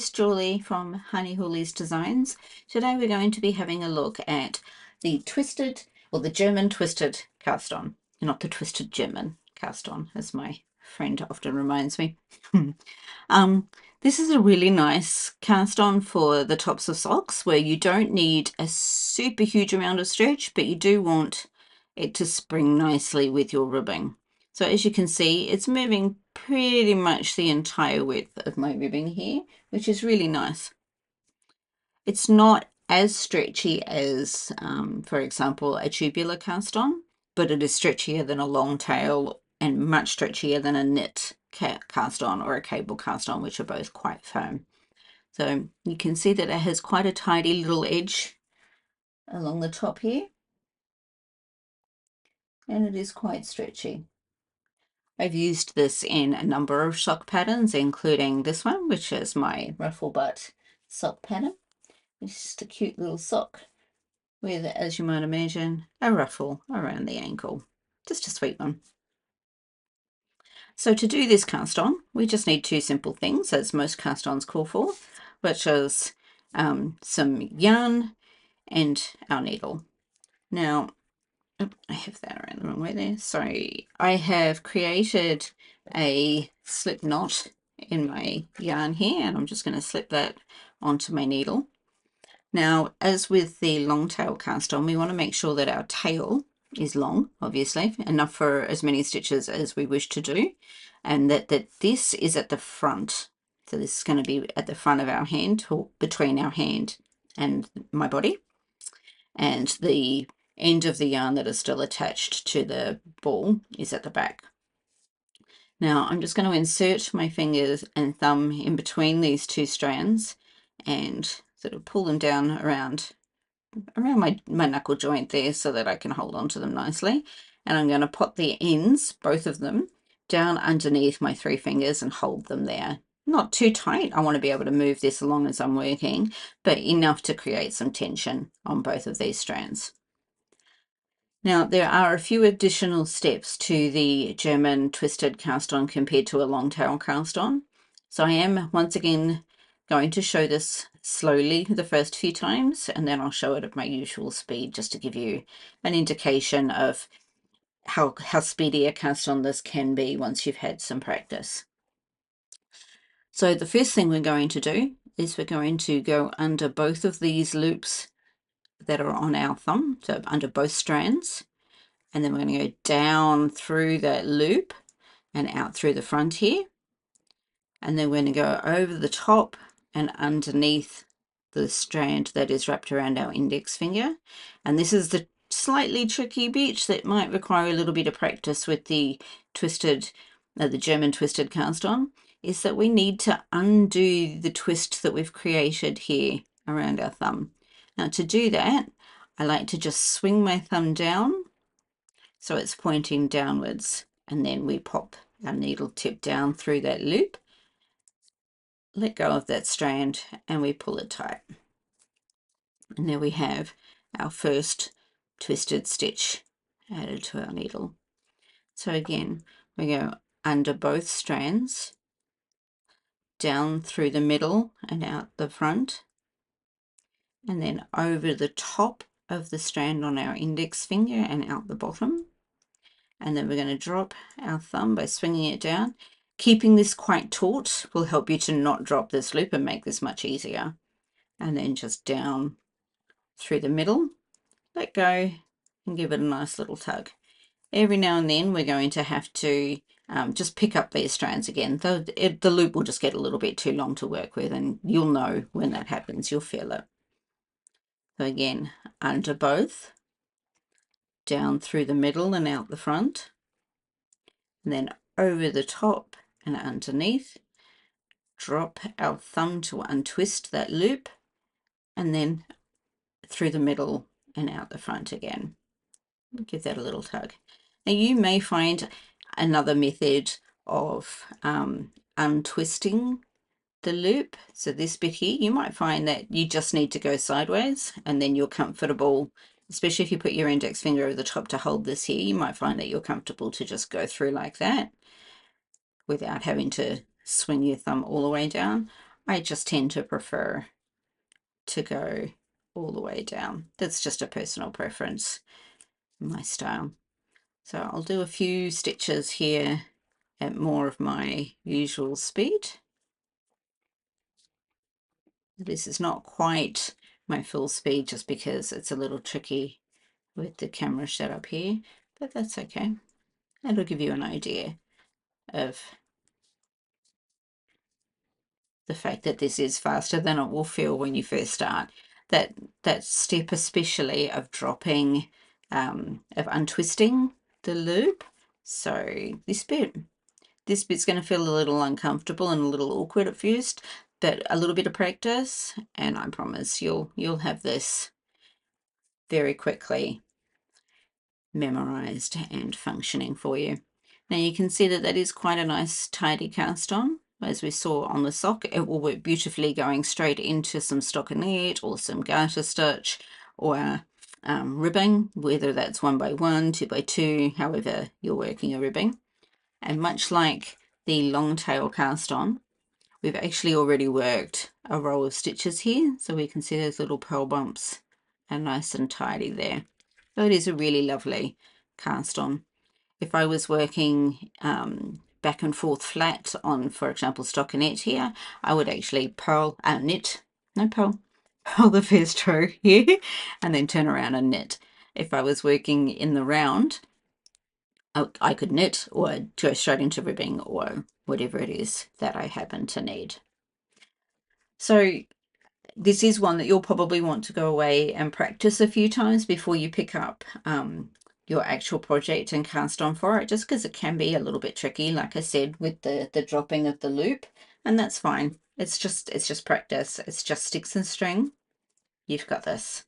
it's Julie from Honey Hoolies Designs. Today we're going to be having a look at the twisted, or the German twisted cast on. Not the twisted German cast on, as my friend often reminds me. This is a really nice cast on for the tops of socks where you don't need a super huge amount of stretch, but you do want it to spring nicely with your ribbing. So as you can see, it's moving pretty much the entire width of my ribbing here, which is really nice. It's not as stretchy as, for example, a tubular cast on, but it is stretchier than a long tail and much stretchier than a knit cast on or a cable cast on, which are both quite firm. So you can see that it has quite a tidy little edge along the top here, and it is quite stretchy. I've used this in a number of sock patterns, including this one, which is my ruffle butt sock pattern. It's just a cute little sock with, as you might imagine, a ruffle around the ankle. Just a sweet one. So to do this cast on, we just need two simple things, as most cast ons call for, which is some yarn and our needle. Now, I have that around the wrong way there. Sorry, I have created a slip knot in my yarn here, and I'm just going to slip that onto my needle. Now, as with the long tail cast on, we want to make sure that our tail is long, obviously, enough for as many stitches as we wish to do, and that this is at the front. So this is going to be at the front of our hand, or between our hand and my body, and the end of the yarn that is still attached to the ball is at the back. Now I'm just going to insert my fingers and thumb in between these two strands and sort of pull them down around my knuckle joint there so that I can hold on to them nicely. And I'm going to put the ends, both of them, down underneath my three fingers and hold them there. Not too tight, I want to be able to move this along as I'm working, but enough to create some tension on both of these strands. Now, there are a few additional steps to the German twisted cast on compared to a long tail cast on. So I am once again going to show this slowly the first few times, and then I'll show it at my usual speed just to give you an indication of how speedy a cast on this can be once you've had some practice. So the first thing we're going to do is we're going to go under both of these loops that are on our thumb, so under both strands. And then we're going to go down through that loop and out through the front here. And then we're going to go over the top and underneath the strand that is wrapped around our index finger. And this is the slightly tricky bit that might require a little bit of practice with the the German twisted cast on, is that we need to undo the twist that we've created here around our thumb. Now to do that, I like to just swing my thumb down so it's pointing downwards, and then we pop our needle tip down through that loop, let go of that strand, and we pull it tight. And there we have our first twisted stitch added to our needle. So again, we go under both strands, down through the middle and out the front, and then over the top of the strand on our index finger and out the bottom. And then we're going to drop our thumb by swinging it down. Keeping this quite taut will help you to not drop this loop and make this much easier. And then just down through the middle, let go and give it a nice little tug. Every now and then we're going to have to just pick up these strands again. The loop will just get a little bit too long to work with, and you'll know when that happens, you'll feel it. So again, under both, down through the middle and out the front, and then over the top and underneath, drop our thumb to untwist that loop, and then through the middle and out the front again. Give that a little tug. Now you may find another method of untwisting the loop. So this bit here, you might find that you just need to go sideways, and then you're comfortable, especially if you put your index finger over the top to hold this here, you might find that you're comfortable to just go through like that without having to swing your thumb all the way down. I just tend to prefer to go all the way down. That's just a personal preference, my style. So I'll do a few stitches here at more of my usual speed. This is not quite my full speed just because it's a little tricky with the camera setup here, but that's okay. That'll give you an idea of the fact that this is faster than it will feel when you first start. That step especially of dropping, of untwisting the loop. So this bit's going to feel a little uncomfortable and a little awkward at first, but a little bit of practice and I promise you'll have this very quickly memorized and functioning for you. Now you can see that that is quite a nice tidy cast on. As we saw on the sock, it will work beautifully going straight into some stockinette or some garter stitch or ribbing, whether that's 1x1, 2x2, however you're working your ribbing. And much like the long tail cast on, we've actually already worked a row of stitches here, so we can see those little pearl bumps are nice and tidy there. So it is a really lovely cast on. If I was working back and forth flat on, for example, stockinette here, I would actually purl, knit, no purl, purl the first row here and then turn around and knit. If I was working in the round, I could knit or go straight into ribbing or whatever it is that I happen to need. So this is one that you'll probably want to go away and practice a few times before you pick up your actual project and cast on for it, just because it can be a little bit tricky, like I said, with the dropping of the loop, and that's fine. It's just practice. It's just sticks and string. You've got this.